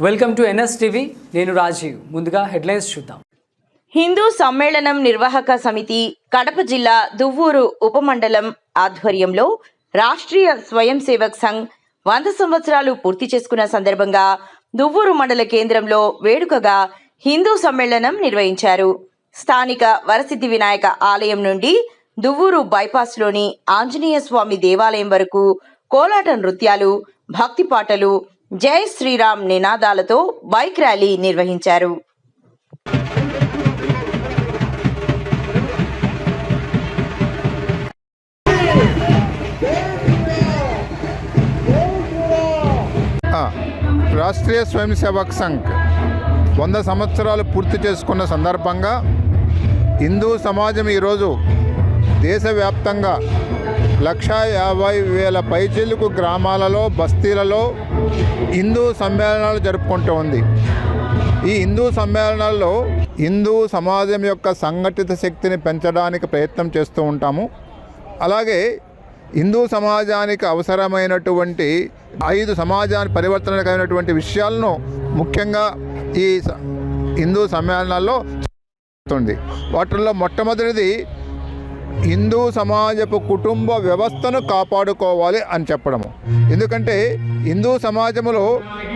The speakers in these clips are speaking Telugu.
Welcome to NSTV. నేను రాజీవ్. ముందుగా హెడ్లైన్స్ చూద్దాం. హిందూ సమ్మేళనం నిర్వాహక సమితి కడప జిల్లా దువ్వూరు ఉపమండలం ఆధ్వర్యంలో రాష్ట్రీయ స్వయం సేవక్ సంఘ్ 100 సంవత్సరాలు పూర్తి చేసుకున్న సందర్భంగా దువ్వూరు మండల కేంద్రంలో వేడుకగా హిందూ సమ్మేళనం నిర్వహించారు. స్థానిక వరసిద్ధి వినాయక ఆలయం నుండి దువ్వూరు బైపాస్లోని ఆంజనేయ స్వామి దేవాలయం వరకు కోలాట నృత్యాలు, భక్తి పాటలు, జై శ్రీరామ్ నినాదాలతో బైక్ ర్యాలీ నిర్వహించారు. రాష్ట్రీయ స్వయం సేవక్ సంఘ్ 100 సంవత్సరాలు పూర్తి చేసుకున్న సందర్భంగా హిందూ సమాజం ఈరోజు దేశవ్యాప్తంగా 150,000 పైచిలుకు గ్రామాలలో, బస్తీలలో హిందూ సమ్మేళనాలు జరుపుకుంటూ ఉంది. ఈ హిందూ సమ్మేళనాల్లో హిందూ సమాజం యొక్క సంఘటిత శక్తిని పెంచడానికి ప్రయత్నం చేస్తూ ఉంటాము. అలాగే హిందూ సమాజానికి అవసరమైనటువంటి 5 సమాజాన్ని పరివర్తనకైనటువంటి విషయాలను ముఖ్యంగా ఈ హిందూ సమ్మేళనాల్లో ఉంది. వాటిల్లో మొట్టమొదటిది హిందూ సమాజపు కుటుంబ వ్యవస్థను కాపాడుకోవాలి అని చెప్పడము. ఎందుకంటే హిందూ సమాజంలో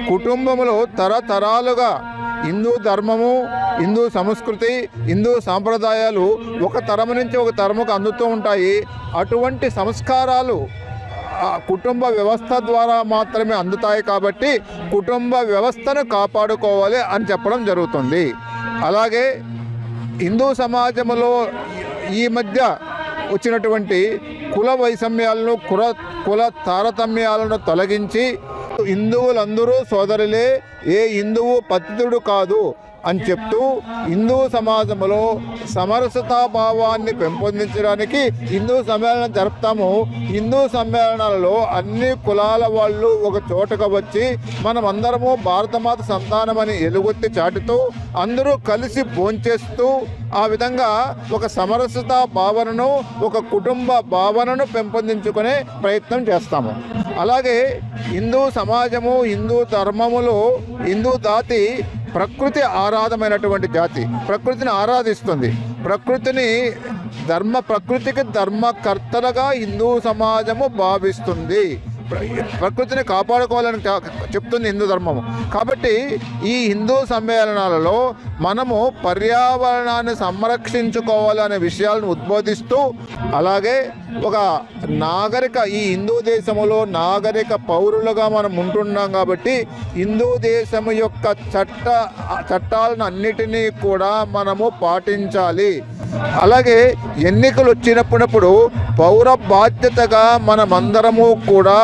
కుటుంబములో తరతరాలుగా హిందూ ధర్మము, హిందూ సంస్కృతి, హిందూ సాంప్రదాయాలు ఒక తరము నుంచి ఒక తరముకు అందుతూ ఉంటాయి. అటువంటి సంస్కారాలు కుటుంబ వ్యవస్థ ద్వారా మాత్రమే అందుతాయి. కాబట్టి కుటుంబ వ్యవస్థను కాపాడుకోవాలి అని చెప్పడం జరుగుతుంది. అలాగే హిందూ సమాజంలో ఈ మధ్య వచ్చినటువంటి కుల వైషమ్యాలను, కుల తారతమ్యాలను తొలగించి హిందువులందరూ సోదరులే, ఏ హిందువు పతితుడు కాదు అని చెప్తూ హిందూ సమాజంలో సమరసతాభావాన్ని పెంపొందించడానికి హిందూ సమ్మేళనం జరుపుతాము. హిందూ సమ్మేళనాలలో అన్ని కులాల వాళ్ళు ఒక చోటకు వచ్చి మనమందరము భారతమాత సంతానమని ఎలుగొత్తి చాటుతూ అందరూ కలిసి భోంచేస్తూ ఆ విధంగా ఒక సమరసతా భావనను, ఒక కుటుంబ భావనను పెంపొందించుకునే ప్రయత్నం చేస్తాము. అలాగే హిందూ సమాజము, హిందూ ధర్మములో హిందూ జాతి ప్రకృతి ఆరాధమైనటువంటి జాతి. ప్రకృతిని ఆరాధిస్తుంది. ప్రకృతికి ధర్మకర్తలుగా హిందూ సమాజము భావిస్తుంది. ప్రకృతిని కాపాడుకోవాలని చెప్తుంది హిందూ ధర్మము. కాబట్టి ఈ హిందూ సమ్మేళనాలలో మనము పర్యావరణాన్ని సంరక్షించుకోవాలనే విషయాలను ఉద్బోధిస్తూ, అలాగే ఒక ఈ హిందూ దేశములో నాగరిక పౌరులుగా మనం ఉంటున్నాం. కాబట్టి హిందూ దేశము యొక్క చట్టాలను అన్నిటినీ కూడా మనము పాటించాలి. అలాగే ఎన్నికలు వచ్చినప్పుడు పౌర బాధ్యతగా మనమందరము కూడా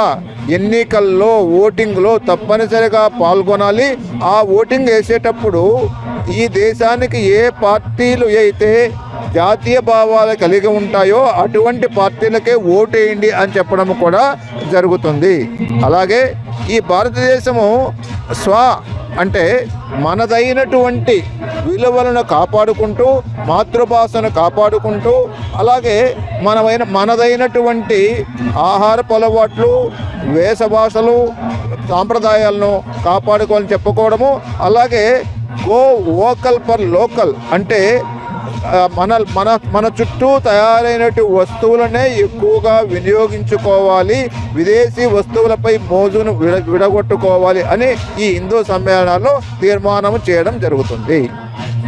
ఎన్నికల్లో, ఓటింగ్లో తప్పనిసరిగా పాల్గొనాలి. ఆ ఓటింగ్ వేసేటప్పుడు ఈ దేశానికి ఏ పార్టీలు అయితే జాతీయ భావాలు కలిగి ఉంటాయో అటువంటి పార్టీలకే ఓటేయండి అని చెప్పడం కూడా జరుగుతుంది. అలాగే ఈ భారతదేశము అంటే మనదైనటువంటి విలువలను కాపాడుకుంటూ, మాతృభాషను కాపాడుకుంటూ, అలాగే మనదైనటువంటి ఆహారపు అలవాట్లు, వేషభాషలు, సాంప్రదాయాలను కాపాడుకోవాలని చెప్పుకోవడము. అలాగే గో వోకల్ ఫర్ లోకల్ అంటే మన చుట్టూ తయారైనటువంటి వస్తువులనే ఎక్కువగా వినియోగించుకోవాలి, విదేశీ వస్తువులపై మోజును విడగొట్టుకోవాలి అని ఈ హిందూ సమ్మేళనాల్లో తీర్మానం చేయడం జరుగుతుంది.